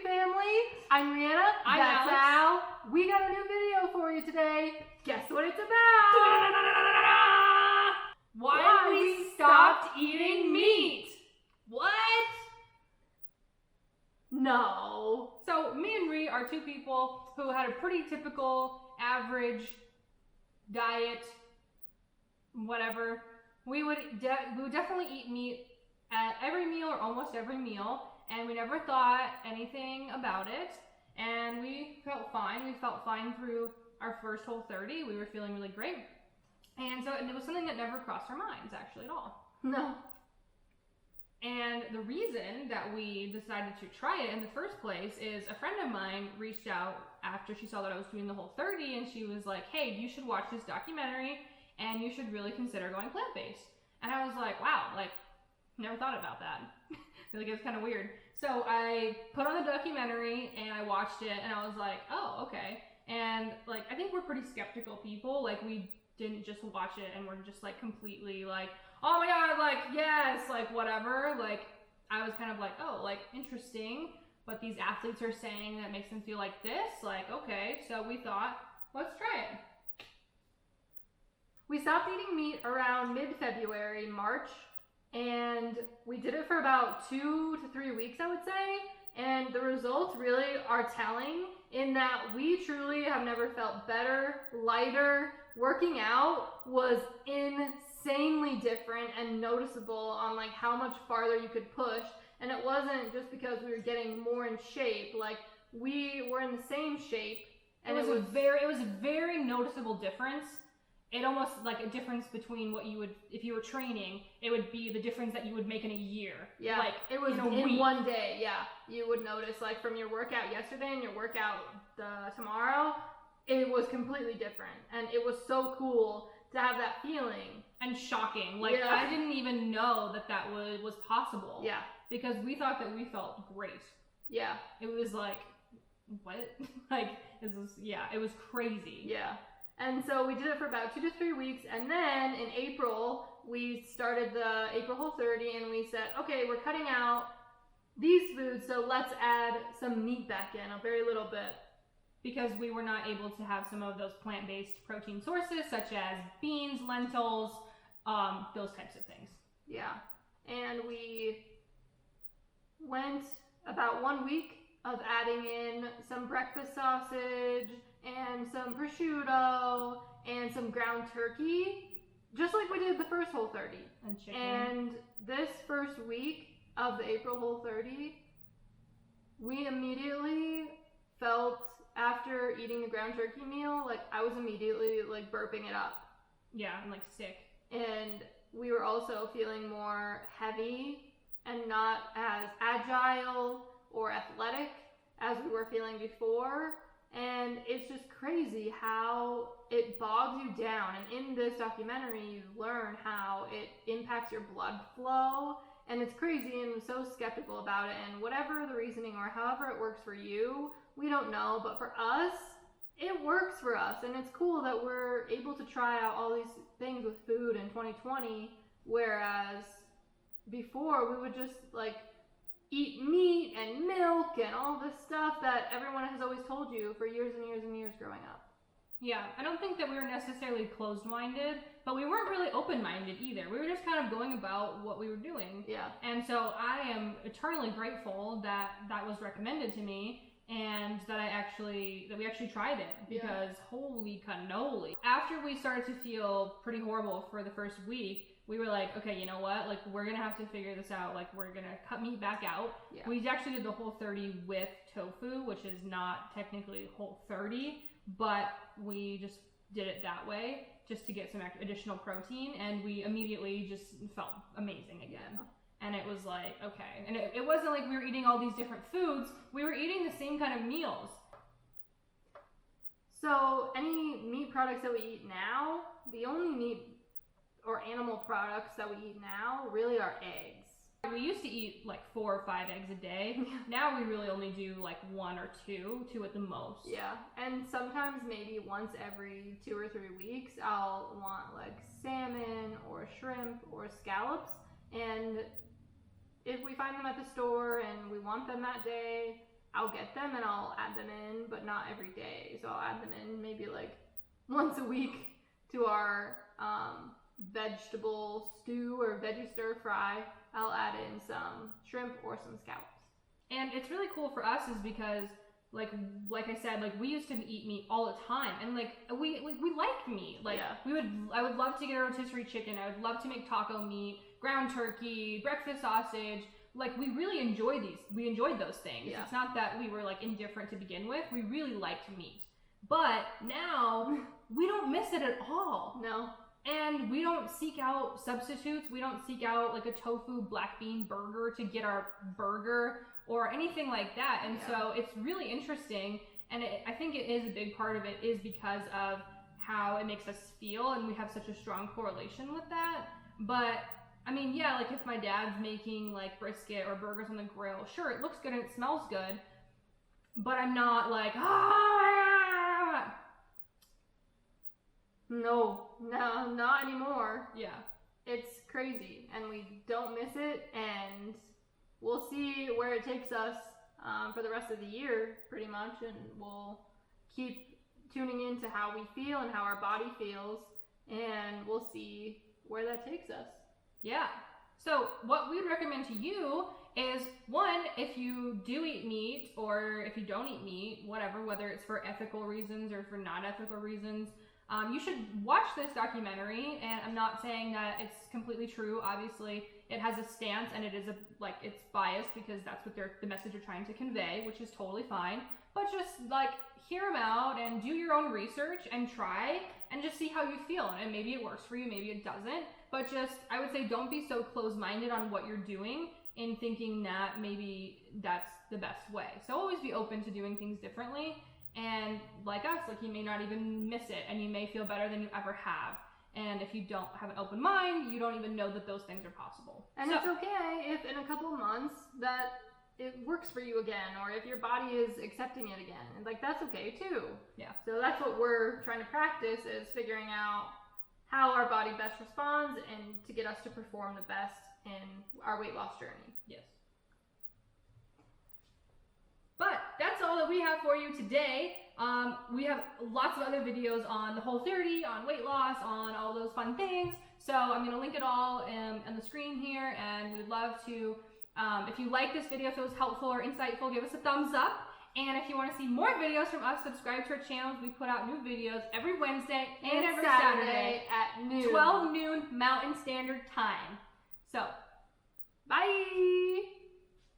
family. I'm Reana. I'm That's Alex. Al. We got a new video for you today. Guess what it's about? Why we stopped eating meat. What? No. So me and Ree are two people who had a pretty typical average diet, whatever. We would definitely eat meat at every meal or almost every meal, and we never thought anything about it, and we felt fine. We felt fine through our first Whole30. We were feeling really great, and it was something that never crossed our minds actually at all. No. And the reason that we decided to try it in the first place is a friend of mine reached out after she saw that I was doing the Whole30, and she was like, hey, you should watch this documentary and you should really consider going plant-based. And I was like, wow, like, never thought about that. Like, it was kind of weird. So I put on the documentary and I watched it and I was like, oh, okay. And like, I think we're pretty skeptical people. Like, we didn't just watch it and we're just like completely like, oh my god, like, yes, like, whatever. Like, I was kind of like, oh, like, interesting, but these athletes are saying that makes them feel like this. Like, okay, so we thought, let's try it. We stopped eating meat around mid-February, March, and we did it for about 2 to 3 weeks, I would say. And the results really are telling in that we truly have never felt better, lighter. Working out was insanely different and noticeable on like how much farther you could push. And it wasn't just because we were getting more in shape, like we were in the same shape. And it was a very noticeable difference. It almost like a difference between what you would, if you were training, it would be the difference that you would make in a year. Yeah, like it was in in one day. Yeah, you would notice like from your workout yesterday and your workout tomorrow, it was completely different, and it was so cool to have that feeling. And shocking. Like, yeah. I didn't even know that was possible. Yeah, because we thought that we felt great. Yeah, it was like, what? Like, it was crazy. Yeah. And so we did it for about 2 to 3 weeks, and then in April, we started the April Whole30, and we said, okay, we're cutting out these foods, so let's add some meat back in, a very little bit. Because we were not able to have some of those plant-based protein sources, such as beans, lentils, those types of things. Yeah, and we went about 1 week of adding in some breakfast sausage, and some prosciutto, and some ground turkey, just like we did the first Whole30. And chicken. And this first week of the April Whole30, we immediately felt, after eating the ground turkey meal, like I was immediately like burping it up. Yeah, I'm like sick. And we were also feeling more heavy and not as agile or athletic as we were feeling before. And it's just crazy how it bogs you down. And in this documentary, you learn how it impacts your blood flow. And it's crazy, and I'm so skeptical about it. And whatever the reasoning or however it works for you, we don't know. But for us, it works for us. And it's cool that we're able to try out all these things with food in 2020. Whereas before, we would just like eat meat and milk and all this stuff that everyone has always told you for years and years and years growing up. Yeah, I don't think that we were necessarily closed-minded, but we weren't really open-minded either. We were just kind of going about what we were doing. Yeah. And so I am eternally grateful that was recommended to me, and that we actually tried it, because holy cannoli. After we started to feel pretty horrible for the first week, we were like, okay, you know what? Like, we're going to have to figure this out. Like, we're going to cut meat back out. Yeah. We actually did the Whole30 with tofu, which is not technically Whole30, but we just did it that way just to get some additional protein, and we immediately just felt amazing again. Yeah. And it was like, okay. And it wasn't like we were eating all these different foods. We were eating the same kind of meals. So any meat products that we eat now, the only meat or animal products that we eat now really are eggs. We used to eat like 4 or 5 eggs a day. Now we really only do like 1 or 2 at the most. Yeah, and sometimes maybe once every 2 or 3 weeks, I'll want like salmon or shrimp or scallops. And if we find them at the store and we want them that day, I'll get them and I'll add them in, but not every day. So I'll add them in maybe like once a week to our vegetable stew or veggie stir fry. I'll add in some shrimp or some scallops. And it's really cool for us is because like I said, like we used to eat meat all the time, and like we like meat. Like I would love to get a rotisserie chicken. I would love to make taco meat, ground turkey, breakfast sausage. Like we really enjoy these. We enjoyed those things. Yeah. It's not that we were like indifferent to begin with. We really liked meat. But now we don't miss it at all. No. And we don't seek out substitutes. We don't seek out like a tofu black bean burger to get our burger or anything like that. And so it's really interesting. And I think it is a big part of it is because of how it makes us feel. And we have such a strong correlation with that. But I mean, yeah, like if my dad's making like brisket or burgers on the grill, sure, it looks good and it smells good. But I'm not like, ah! No, not anymore. Yeah. It's crazy, and we don't miss it, and we'll see where it takes us for the rest of the year, pretty much, and we'll keep tuning into how we feel and how our body feels, and we'll see where that takes us. Yeah. So what we'd recommend to you is, one, if you do eat meat, or if you don't eat meat, whatever, whether it's for ethical reasons or for non-ethical reasons, you should watch this documentary. And I'm not saying that it's completely true. Obviously, it has a stance, and it is it's biased because that's what the message they're trying to convey, which is totally fine. But just like hear them out and do your own research and try and just see how you feel. And maybe it works for you, maybe it doesn't. But just, I would say, don't be so closed-minded on what you're doing in thinking that maybe that's the best way. So always be open to doing things differently. And like us, like you may not even miss it, and you may feel better than you ever have. And if you don't have an open mind, you don't even know that those things are possible. And it's okay if in a couple of months that it works for you again, or if your body is accepting it again. And like that's okay too. Yeah. So that's what we're trying to practice, is figuring out how our body best responds and to get us to perform the best in our weight loss journey. Yes. But that's all that we have for you today. We have lots of other videos on the Whole30, on weight loss, on all those fun things. So I'm going to link it all on the screen here, and we'd love to, if you like this video, if it was helpful or insightful, give us a thumbs up. And if you want to see more videos from us, subscribe to our channels. We put out new videos every Wednesday and every Saturday at noon. 12 noon Mountain Standard Time. So